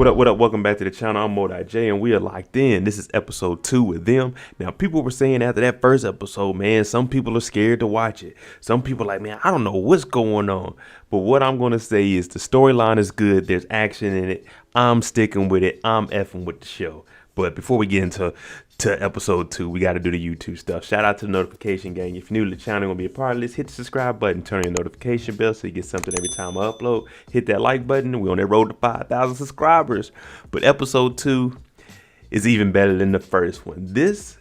What up? Welcome back to the channel. I'm Mo.J and we are locked in. This is episode 2 with them. Now, people were saying after that first episode, man, some people are scared to watch it. Some people are like, man, I don't know what's going on. But what I'm going to say is the storyline is good. There's action in it. I'm sticking with it. I'm effing with the show. But before we get into episode 2, we got to do the YouTube stuff. Shout out to the notification gang. If you're new to the channel, going to be a part of this, hit the subscribe button, turn on your notification bell so you get something every time I upload. Hit that like button. We're on that road to 5,000 subscribers. But episode 2 is even better than the first one. This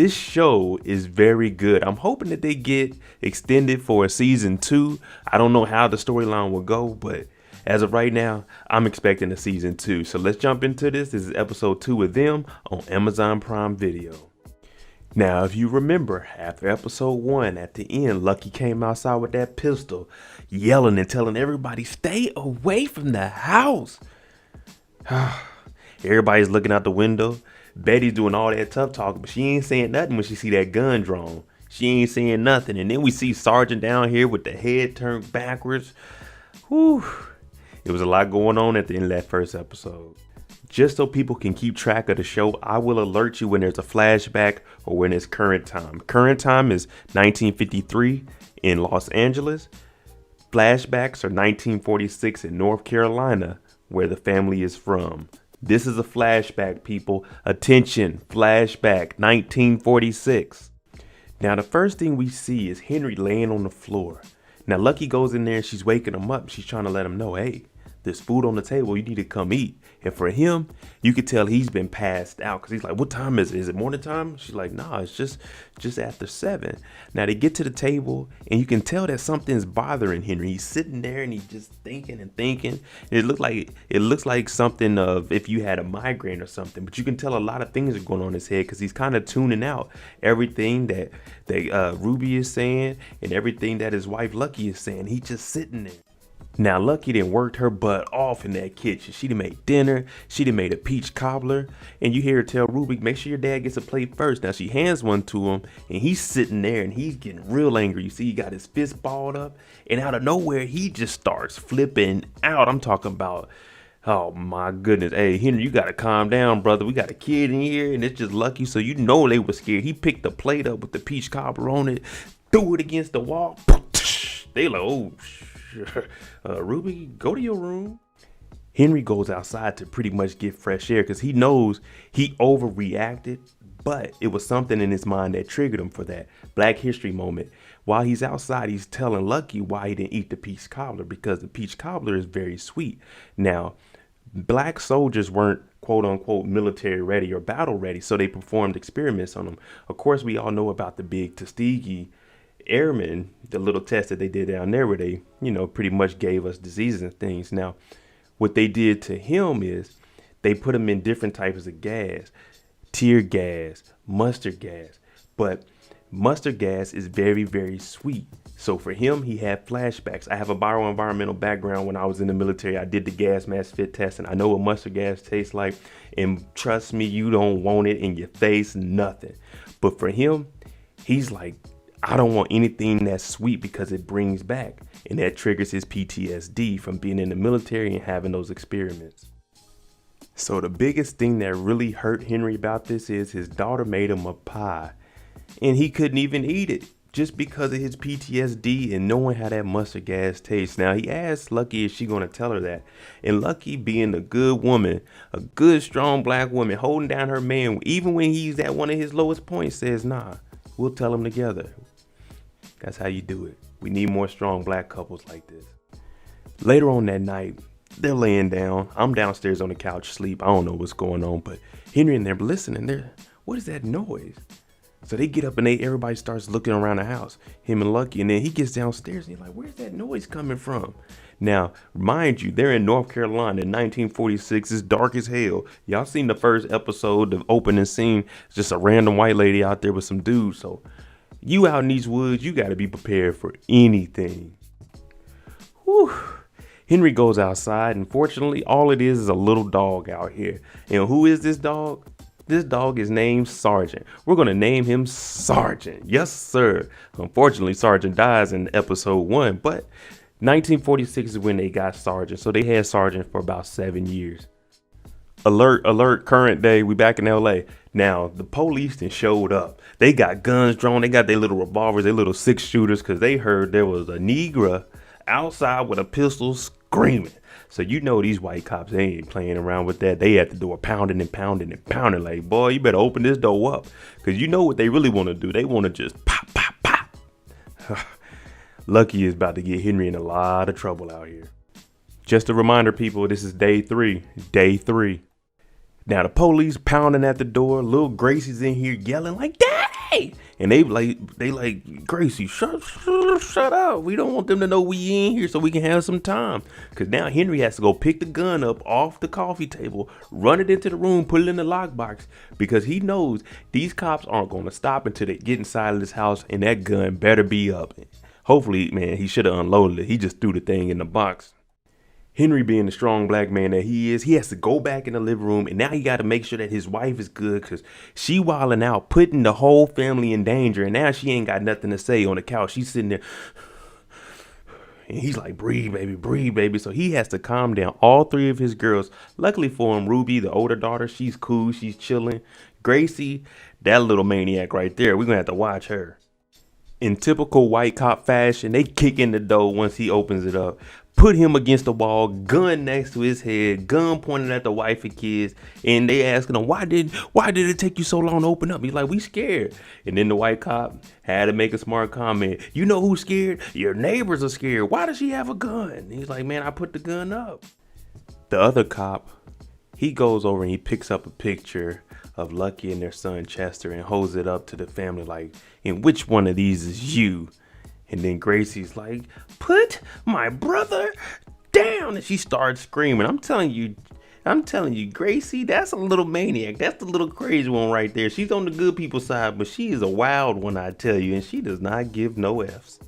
show is very good. I'm hoping that they get extended for a season 2. I don't know how the storyline will go, but as of right now, I'm expecting a season 2. So let's jump into this. This is episode 2 with them on Amazon Prime Video. Now, if you remember, after episode 1, at the end, Lucky came outside with that pistol, yelling and telling everybody, stay away from the house. Everybody's looking out the window. Betty's doing all that tough talking, but she ain't saying nothing when she see that gun drawn. She ain't saying nothing. And then we see Sergeant down here with the head turned backwards. Whew. It was a lot going on at the end of that first episode. Just so people can keep track of the show, I will alert you when there's a flashback or when it's current time. Current time is 1953 in Los Angeles. Flashbacks are 1946 in North Carolina, where the family is from. This is a flashback, people. Attention, flashback, 1946. Now, the first thing we see is Henry laying on the floor. Now, Lucky goes in there and she's waking him up. She's trying to let him know, hey, there's food on the table. You need to come eat. And for him, you could tell he's been passed out because he's like, what time is it? Is it morning time? She's like, nah, it's just after 7. Now they get to the table and you can tell that something's bothering Henry. He's sitting there and he's just thinking and thinking. It looks like something of if you had a migraine or something, but you can tell a lot of things are going on in his head because he's kind of tuning out everything that Ruby is saying and everything that his wife Lucky is saying. He's just sitting there. Now, Lucky done worked her butt off in that kitchen. She done made dinner. She done made a peach cobbler. And you hear her tell Ruby, make sure your dad gets a plate first. Now, she hands one to him, and he's sitting there, and he's getting real angry. You see, he got his fist balled up, and out of nowhere, he just starts flipping out. I'm talking about, oh, my goodness. Hey, Henry, you got to calm down, brother. We got a kid in here, and it's just Lucky, so you know they were scared. He picked the plate up with the peach cobbler on it, threw it against the wall. They like, oh, Ruby, go to your room. Henry goes outside to pretty much get fresh air because he knows he overreacted, but it was something in his mind that triggered him for that Black History moment. While he's outside, he's telling Lucky why he didn't eat the peach cobbler because the peach cobbler is very sweet. Now, Black soldiers weren't quote unquote military ready or battle ready, so they performed experiments on them. Of course, we all know about the big Tuskegee Airmen, the little test that they did down there where they, pretty much gave us diseases and things. Now, what they did to him is they put him in different types of gas, tear gas, mustard gas, but mustard gas is very, very sweet. So for him, he had flashbacks. I have a bioenvironmental background. When I was in the military, I did the gas mask fit test and I know what mustard gas tastes like. And trust me, you don't want it in your face, nothing. But for him, he's like, I don't want anything that's sweet because it brings back, and that triggers his PTSD from being in the military and having those experiments. So the biggest thing that really hurt Henry about this is his daughter made him a pie and he couldn't even eat it just because of his PTSD and knowing how that mustard gas tastes. Now he asked Lucky if she gonna tell her that, and Lucky, being a good woman, a good strong Black woman, holding down her man even when he's at one of his lowest points, says, nah, we'll tell him together. That's how you do it. We need more strong Black couples like this. Later on that night, they're laying down. I'm downstairs on the couch asleep. I don't know what's going on, but Henry and they're listening. What is that noise? So they get up and everybody starts looking around the house, him and Lucky, and then he gets downstairs and he's like, where's that noise coming from? Now, mind you, they're in North Carolina in 1946. It's dark as hell. Y'all seen the first episode, the opening scene. It's just a random white lady out there with some dudes. So you out in these woods, you got to be prepared for anything. Whew. Henry goes outside, and fortunately, all it is a little dog out here. And who is this dog? This dog is named Sergeant. We're going to name him Sergeant. Yes, sir. Unfortunately, Sergeant dies in episode 1, but 1946 is when they got Sergeant. So they had Sergeant for about 7 years. Alert, current day, we back in LA. Now, the police then showed up. They got guns drawn, they got their little revolvers, their little 6-shooters, because they heard there was a Negra outside with a pistol screaming. So you know these white cops, they ain't playing around with that. They at the door pounding and pounding and pounding like, boy, you better open this door up. Because you know what they really want to do. They want to just pop, pop, pop. Lucky is about to get Henry in a lot of trouble out here. Just a reminder, people, this is day 3. Day 3. Now the police pounding at the door. Little Gracie's in here yelling like, "Daddy!" And they like, "Gracie, shut up. We don't want them to know we in here so we can have some time." Cause now Henry has to go pick the gun up off the coffee table, run it into the room, put it in the lockbox, because he knows these cops aren't going to stop until they get inside of this house, and that gun better be up. Hopefully, man, he should have unloaded it. He just threw the thing in the box. Henry, being the strong black man that he is, he has to go back in the living room, and now he got to make sure that his wife is good, because she wilding out, putting the whole family in danger, and now she ain't got nothing to say on the couch. She's sitting there, and he's like, breathe, baby. So he has to calm down all 3 of his girls. Luckily for him, Ruby, the older daughter, she's cool, she's chilling. Gracie, that little maniac right there, we're going to have to watch her. In typical white cop fashion, they kick in the door once he opens it up, put him against the wall, gun next to his head, gun pointed at the wife and kids, and they asking him, why did it take you so long to open up? He's like, we scared. And then the white cop had to make a smart comment. You know who's scared? Your neighbors are scared. Why does she have a gun? And he's like, man, I put the gun up. The other cop, he goes over and he picks up a picture of Lucky and their son Chester and holds it up to the family like, and which one of these is you? And then Gracie's like, put my brother down. And she starts screaming. I'm telling you, Gracie, that's a little maniac. That's the little crazy one right there. She's on the good people's side, but she is a wild one, I tell you, and she does not give no F's.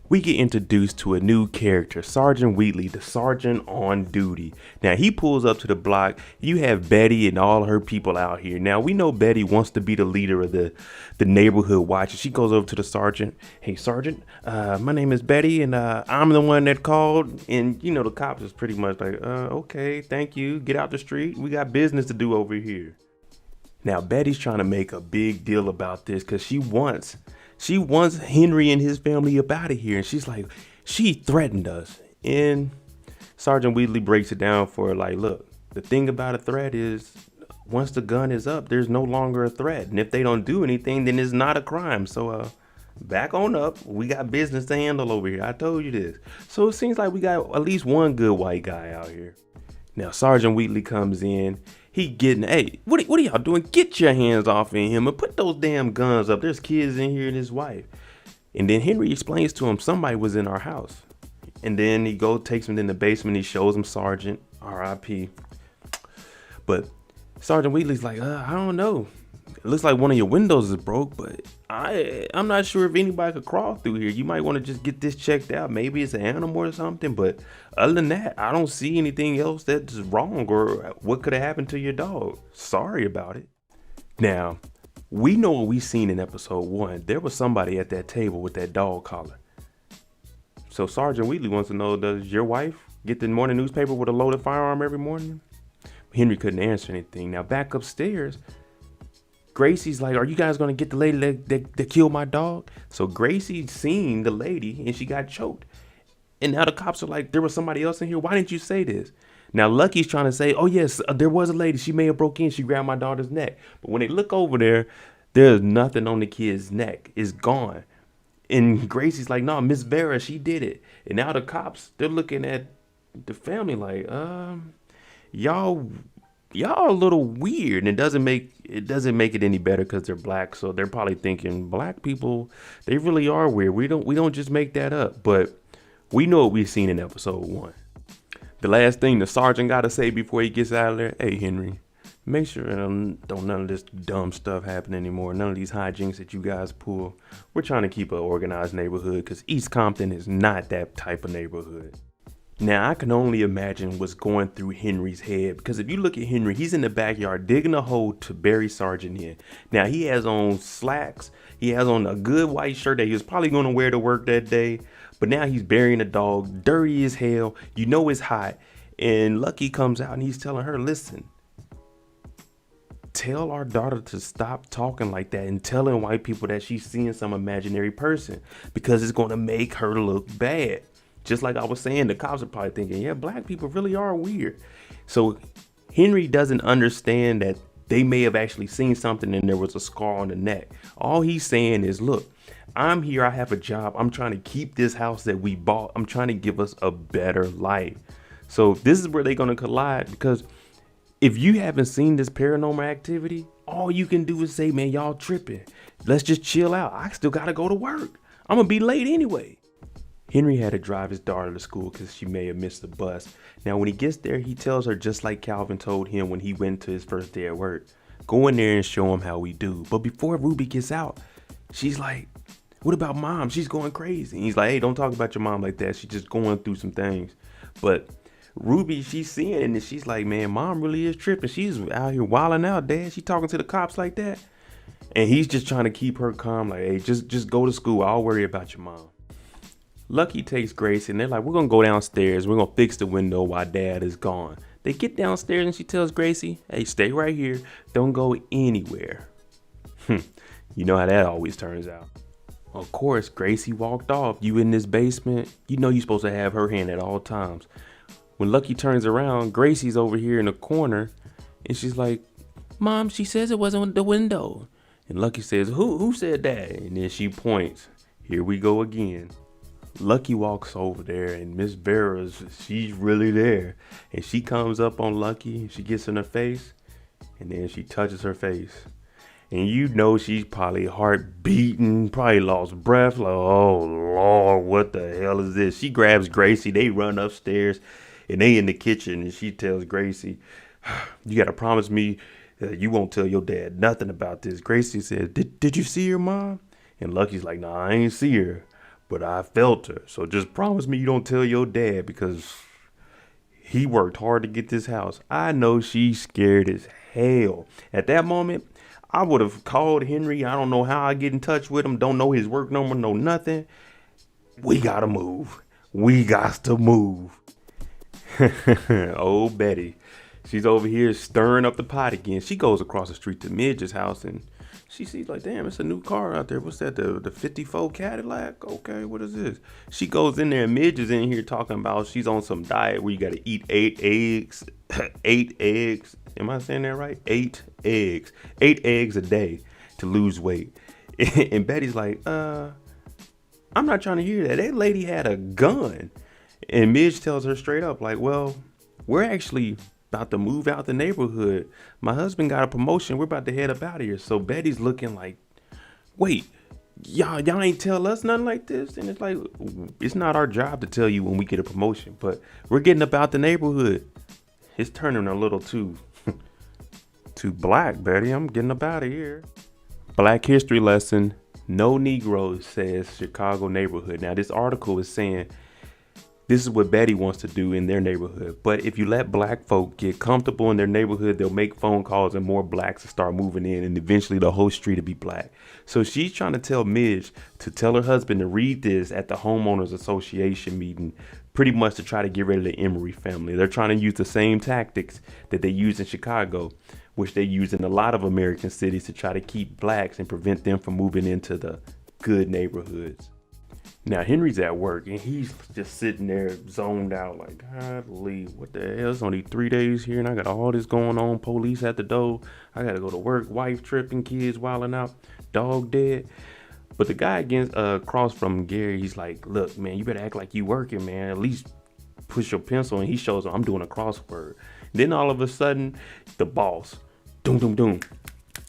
We get introduced to a new character, Sergeant Wheatley, the sergeant on duty. Now, he pulls up to the block. You have Betty and all her people out here. Now, we know Betty wants to be the leader of the neighborhood watch. She goes over to the sergeant. Hey, Sergeant, my name is Betty, and I'm the one that called. And, you know, the cops is pretty much like, okay, thank you. Get out the street. We got business to do over here. Now, Betty's trying to make a big deal about this because she wants Henry and his family up out of here. And she's like, she threatened us. And Sergeant Wheatley breaks it down for her like, look, the thing about a threat is once the gun is up, there's no longer a threat. And if they don't do anything, then it's not a crime. So back on up. We got business to handle over here. I told you this. So it seems like we got at least one good white guy out here. Now, Sergeant Wheatley comes in. He getting, hey, what are y'all doing? Get your hands off of him and put those damn guns up. There's kids in here and his wife. And then Henry explains to him somebody was in our house. And then he takes him in the basement. He shows him Sergeant, R.I.P. But Sergeant Wheatley's like, I don't know. It looks like one of your windows is broke, but I'm not sure if anybody could crawl through here. You might want to just get this checked out. Maybe it's an animal or something. But other than that, I don't see anything else that's wrong or what could have happened to your dog. Sorry about it. Now, we know what we seen in episode 1. There was somebody at that table with that dog collar. So Sergeant Wheatley wants to know, does your wife get the morning newspaper with a loaded firearm every morning? Henry couldn't answer anything. Now, back upstairs, Gracie's like, are you guys going to get the lady that killed my dog? So Gracie seen the lady and she got choked. And now the cops are like, there was somebody else in here. Why didn't you say this? Now Lucky's trying to say, oh yes, there was a lady. She may have broke in. She grabbed my daughter's neck. But when they look over there, there's nothing on the kid's neck. It's gone. And Gracie's like, no, Miss Vera, she did it. And now the cops, they're looking at the family like, y'all are a little weird. And it doesn't make it any better because they're black. So they're probably thinking black people, they really are weird. We don't just make that up. But we know what we've seen in episode 1. The last thing the sergeant got to say before he gets out of there, hey, Henry, make sure don't none of this dumb stuff happen anymore. None of these hijinks that you guys pull. We're trying to keep an organized neighborhood because East Compton is not that type of neighborhood. Now, I can only imagine what's going through Henry's head, because if you look at Henry, he's in the backyard digging a hole to bury Sergeant in. Now, he has on slacks. He has on a good white shirt that he was probably going to wear to work that day. But now he's burying a dog, dirty as hell. You know it's hot. And Lucky comes out and he's telling her, listen, tell our daughter to stop talking like that and telling white people that she's seeing some imaginary person, because it's going to make her look bad. Just like I was saying, the cops are probably thinking, yeah, black people really are weird. So Henry doesn't understand that they may have actually seen something and there was a scar on the neck. All he's saying is, look, I'm here, I have a job, I'm trying to keep this house that we bought, I'm trying to give us a better life. So this is where they're going to collide, because if you haven't seen this paranormal activity, all you can do is say, man, y'all tripping. Let's just chill out. I still got to go to work. I'm going to be late anyway. Henry had to drive his daughter to school because she may have missed the bus. Now, when he gets there, he tells her just like Calvin told him when he went to his first day at work. Go in there and show him how we do. But before Ruby gets out, she's like, what about mom? She's going crazy. And he's like, hey, don't talk about your mom like that. She's just going through some things. But Ruby, she's seeing it and she's like, man, mom really is tripping. She's out here wilding out, dad. She talking to the cops like that. And he's just trying to keep her calm. Like, hey, just go to school. I'll worry about your mom. Lucky takes Gracie and they're like, we're going to go downstairs. We're going to fix the window while dad is gone. They get downstairs and she tells Gracie, hey, stay right here. Don't go anywhere. You know how that always turns out. Of course, Gracie walked off. You in this basement, you know you're supposed to have her hand at all times. When Lucky turns around, Gracie's over here in the corner and she's like, Mom, she says it wasn't the window. And Lucky says, who said that? And then she points. Here we go again. Lucky walks over there and Miss Vera's, she's really there. And she comes up on Lucky and she gets in her face and then she touches her face. And you know she's probably heart beating, probably lost breath. Like, oh Lord, what the hell is this? She grabs Gracie, they run upstairs and they in the kitchen and she tells Gracie, you got to promise me that you won't tell your dad nothing about this. Gracie said, did you see her, Mom? And Lucky's like, nah, I ain't see her. But I felt her. So just promise me you don't tell your dad, because he worked hard to get this house. I know she's scared as hell. At that moment, I would have called Henry. I don't know how I get in touch with him. Don't know his work number, no nothing. We got to move. We got to move. Oh, Betty. She's over here stirring up the pot again. She goes across the street to Midge's house and she sees like, damn, it's a new car out there. What's that? The 54 Cadillac? Okay, what is this? She goes in there and Midge is in here talking about she's on some diet where you got to eat 8 eggs. 8 eggs. Am I saying that right? 8 eggs. 8 eggs a day to lose weight. And Betty's like, I'm not trying to hear that. That lady had a gun. And Midge tells her straight up, like, well, we're actually about to move out the neighborhood. My husband got a promotion. We're about to head up out of here. So Betty's looking like, wait, y'all ain't tell us nothing like this? And it's like, it's not our job to tell you when we get a promotion, but we're getting up out the neighborhood. It's turning a little too black, Betty. I'm getting up out of here. Black history lesson. No Negroes, says Chicago neighborhood. Now this article is saying this is what Betty wants to do in their neighborhood. But if you let black folk get comfortable in their neighborhood, they'll make phone calls and more blacks will start moving in and eventually the whole street will be black. So she's trying to tell Midge to tell her husband to read this at the homeowners association meeting, pretty much to try to get rid of the Emery family. They're trying to use the same tactics that they use in Chicago, which they use in a lot of American cities to try to keep blacks and prevent them from moving into the good neighborhoods. Now, Henry's at work and he's just sitting there zoned out like, golly, what the hell? It's only 3 days here and I got all this going on. Police at the door. I got to go to work. Wife tripping, kids wilding out, dog dead. But the guy across from Gary, he's like, look, man, you better act like you working, man. At least push your pencil. And he shows him, I'm doing a crossword. Then all of a sudden, the boss, doom, doom, doom.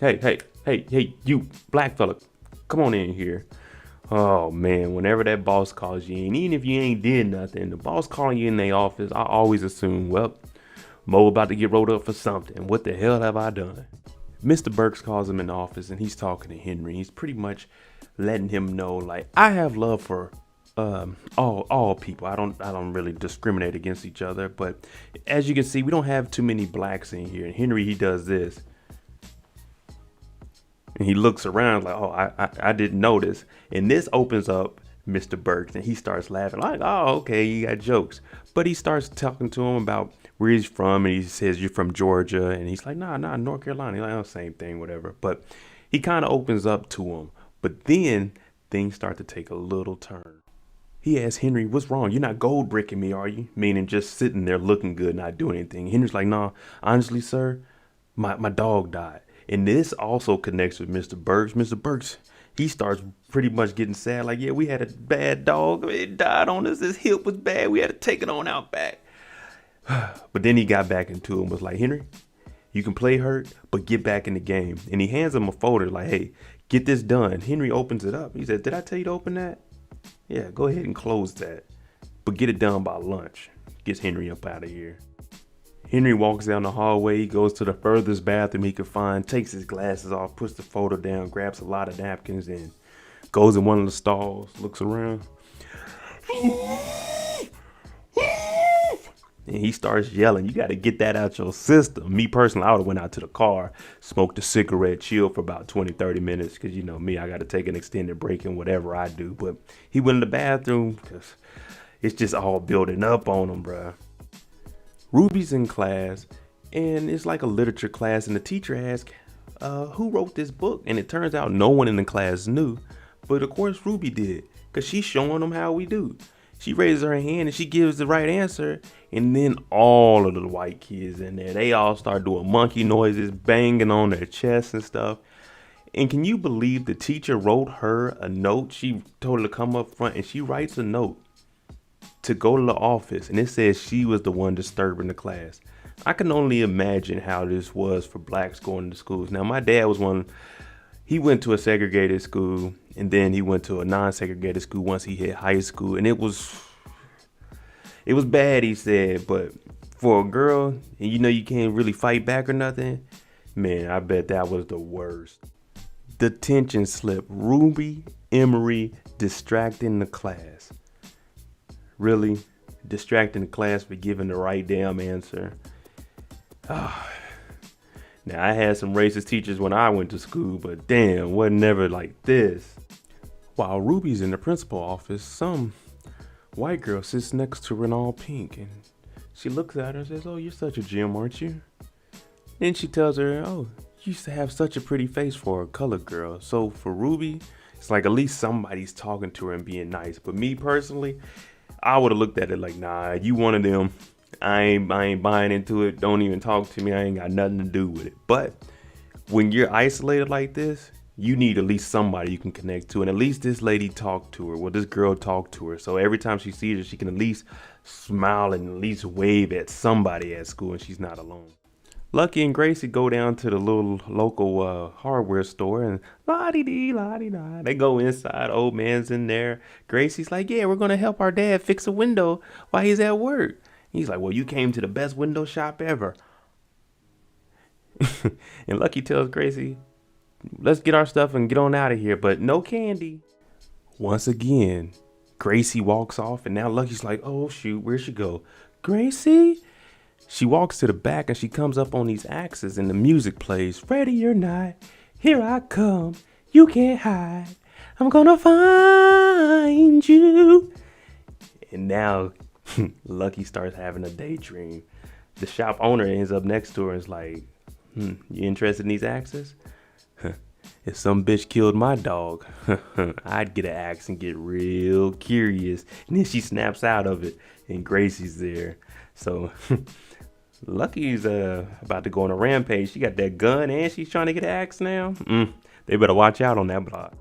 Hey, you black fella, come on in here. Oh man, whenever that boss calls you in, even if you ain't did nothing, the boss calling you in their office, I always assume, well, Mo about to get rolled up for something. What the hell have I done? Mr. Burks calls him in the office and he's talking to Henry. He's pretty much letting him know, like, I have love for all people. I don't really discriminate against each other, but as you can see, we don't have too many blacks in here. And Henry, he does this. And he looks around like, oh, I didn't notice. And this opens up Mr. Burks and he starts laughing like, oh, okay, you got jokes. But he starts talking to him about where he's from, and he says, "You're from Georgia," and he's like, "Nah, North Carolina." He's like, "Oh, same thing, whatever." But he kind of opens up to him. But then things start to take a little turn. He asks Henry, "What's wrong? You're not gold bricking me, are you?" Meaning just sitting there looking good, not doing anything. Henry's like, "Nah, honestly, sir, my dog died." And this also connects with Mr. Burks. Mr. Burks, he starts pretty much getting sad. Like, yeah, we had a bad dog. It died on us. His hip was bad. We had to take it on out back. But then he got back into it and was like, "Henry, you can play hurt, but get back in the game." And he hands him a folder like, "Hey, get this done." Henry opens it up. He said, "Did I tell you to open that? Yeah, go ahead and close that. But get it done by lunch." Gets Henry up out of here. Henry walks down the hallway. He goes to the furthest bathroom he could find, takes his glasses off, puts the folder down, grabs a lot of napkins, and goes in one of the stalls, looks around. And he starts yelling, "You got to get that out your system." Me personally, I would have went out to the car, smoked a cigarette, chilled for about 20, 30 minutes. Because, you know, me, I got to take an extended break in whatever I do. But he went in the bathroom because it's just all building up on him, bruh. Ruby's in class, and it's like a literature class. And the teacher asks, "Who wrote this book?" And it turns out no one in the class knew. But, of course, Ruby did, because she's showing them how we do. She raises her hand and she gives the right answer. And then all of the white kids in there, they all start doing monkey noises, banging on their chests and stuff. And can you believe the teacher wrote her a note? She told her to come up front, and she writes a note to go to the office. And it says she was the one disturbing the class. I can only imagine how this was for blacks going to schools. Now, my dad was one. He went to a segregated school, and then he went to a non-segregated school once he hit high school. And it was bad, he said. But for a girl, and you know you can't really fight back or nothing, man, I bet that was the worst. The tension slip. Ruby Emery distracting the class. Really? Distracting the class for giving the right damn answer. Now, I had some racist teachers when I went to school, but damn, wasn't never like this. While Ruby's in the principal office, some white girl sits next to her in all pink, and she looks at her and says, "Oh, you're such a gem, aren't you?" Then she tells her, "Oh, you used to have such a pretty face for a colored girl." So for Ruby, it's like at least somebody's talking to her and being nice. But me personally, I would have looked at it like, "Nah, you one of them. I ain't buying into it. Don't even talk to me. I ain't got nothing to do with it." But when you're isolated like this, you need at least somebody you can connect to. And at least this lady talked to her. Well, this girl talked to her. So every time she sees her, she can at least smile and at least wave at somebody at school, and she's not alone. Lucky and Gracie go down to the little local hardware store, and la-dee-dee, la-dee-da. They go inside. Old man's in there. Gracie's like, "Yeah, we're going to help our dad fix a window while he's at work." He's like, "Well, you came to the best window shop ever." And Lucky tells Gracie, "Let's get our stuff and get on out of here, but no candy." Once again, Gracie walks off, and now Lucky's like, "Oh, shoot, where'd she go?" "Gracie?" She walks to the back, and she comes up on these axes, and the music plays. "Ready or not, here I come. You can't hide. I'm gonna find you." And now Lucky starts having a daydream. The shop owner ends up next to her and is like, "You interested in these axes? If some bitch killed my dog, I'd get an axe and get real curious." And then she snaps out of it, and Gracie's there. So Lucky's about to go on a rampage. She got that gun, and she's trying to get an axe now. They better watch out on that block.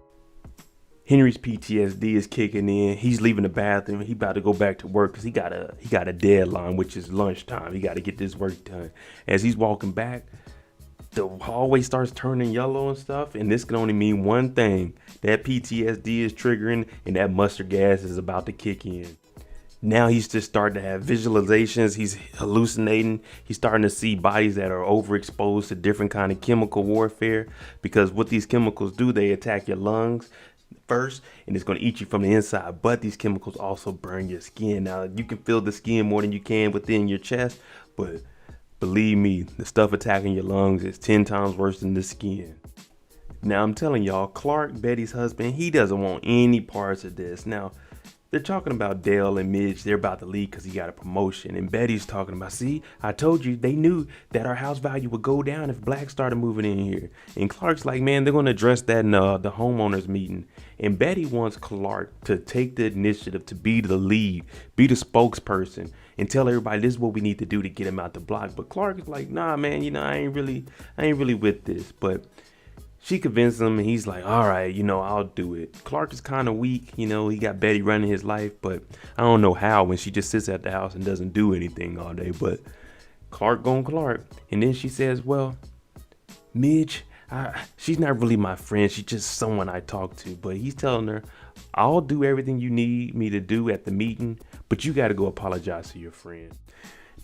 Henry's PTSD is kicking in. He's leaving the bathroom. He about to go back to work because he got a deadline, which is lunchtime. He got to get this work done. As he's walking back, the hallway starts turning yellow and stuff, and this can only mean one thing: that PTSD is triggering, and that mustard gas is about to kick in. Now he's just starting to have visualizations. He's hallucinating. He's starting to see bodies that are overexposed to different kind of chemical warfare, because what these chemicals do, they attack your lungs first, and it's going to eat you from the inside. But these chemicals also burn your skin. Now, you can feel the skin more than you can within your chest, but believe me, the stuff attacking your lungs is 10 times worse than the skin. Now, I'm telling y'all, Clark, Betty's husband, he doesn't want any parts of this. Now, They're talking about Dale and Midge. They're about to leave because he got a promotion. And Betty's talking about, see, I told you, they knew that our house value would go down if Black started moving in here. And Clark's like, man, they're going to address that in the homeowners meeting. And Betty wants Clark to take the initiative, to be the lead, be the spokesperson, and tell everybody this is what we need to do to get him out the block. But Clark is like, nah, man, you know, I ain't really with this. But she convinced him, and he's like, all right, you know, I'll do it. Clark is kind of weak. You know, he got Betty running his life, but I don't know how when she just sits at the house and doesn't do anything all day. But Clark gon' Clark. And then she says, well, Midge, she's not really my friend. She's just someone I talk to. But he's telling her, I'll do everything you need me to do at the meeting, but you got to go apologize to your friend.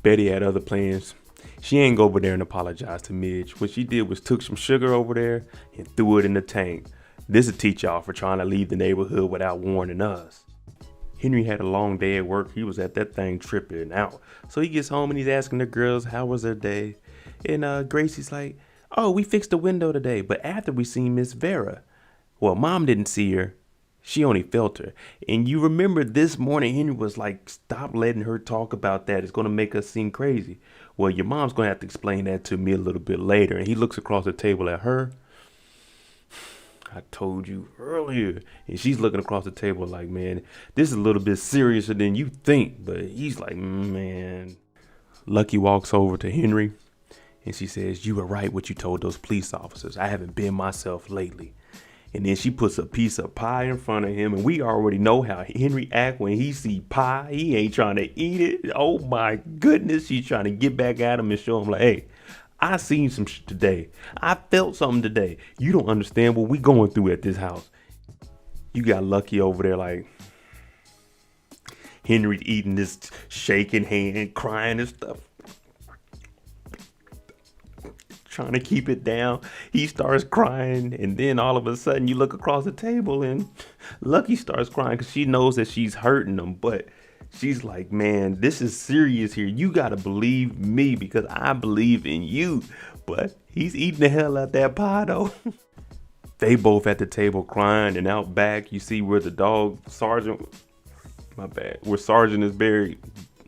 Betty had other plans. She ain't go over there and apologize to Midge. What she did was took some sugar over there and threw it in the tank. This'll teach y'all for trying to leave the neighborhood without warning us. Henry had a long day at work. He was at that thing tripping out. So he gets home and he's asking the girls, how was their day? And Gracie's like, oh, we fixed the window today, but after we seen Miss Vera. Well, Mom didn't see her. She only felt her. And you remember this morning, Henry was like, stop letting her talk about that. It's going to make us seem crazy. Well, your mom's going to have to explain that to me a little bit later. And he looks across the table at her. I told you earlier. And she's looking across the table like, man, this is a little bit seriouser than you think. But he's like, man. Lucky walks over to Henry. And she says, you were right what you told those police officers. I haven't been myself lately. And then she puts a piece of pie in front of him. And we already know how Henry act when he see pie. He ain't trying to eat it. Oh, my goodness. She's trying to get back at him and show him like, hey, I seen some shit today. I felt something today. You don't understand what we going through at this house. You got Lucky over there like Henry eating this shaking hand, crying and stuff. Trying to keep it down. He starts crying, and then all of a sudden you look across the table and Lucky starts crying because she knows that she's hurting him. But she's like, man, this is serious here. You got to believe me because I believe in you. But he's eating the hell out that pie though. They both at the table crying, and out back you see where the dog Sergeant, where Sergeant is buried.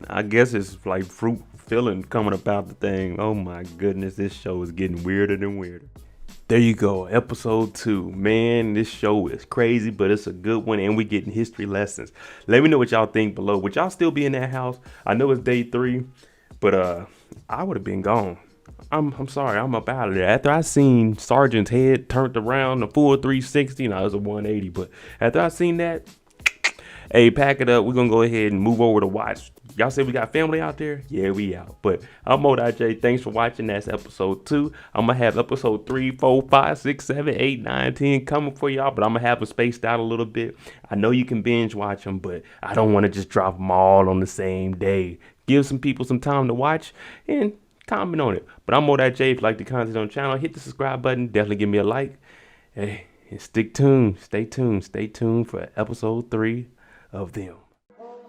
I guess it's like fruit feeling coming about the thing. Oh my goodness, this show is getting weirder and weirder. There you go, episode 2. Man, this show is crazy, but it's a good one, and we getting history lessons. Let me know what y'all think below. Would y'all still be in that house? I know it's day 3, but I would have been gone. I'm sorry, I'm up out of there. After I seen Sergeant's head turned around a full 360, now it was a 180, but after I seen that, hey, pack it up. We're going to go ahead and move over to watch. Y'all say we got family out there? Yeah, we out. But I'm MoDJ. Thanks for watching. That's episode 2. I'm going to have episode 3, 4, 5, 6, 7, 8, 9, 10 coming for y'all. But I'm going to have them spaced out a little bit. I know you can binge watch them, but I don't want to just drop them all on the same day. Give some people some time to watch and comment on it. But I'm MoDJ. If you like the content on the channel, hit the subscribe button. Definitely give me a like. Hey, and stick tuned. Stay tuned. Stay tuned for episode 3 of them.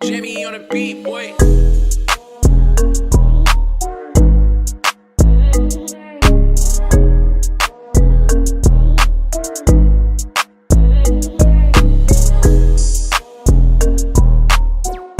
Jimmy on the beat, boy.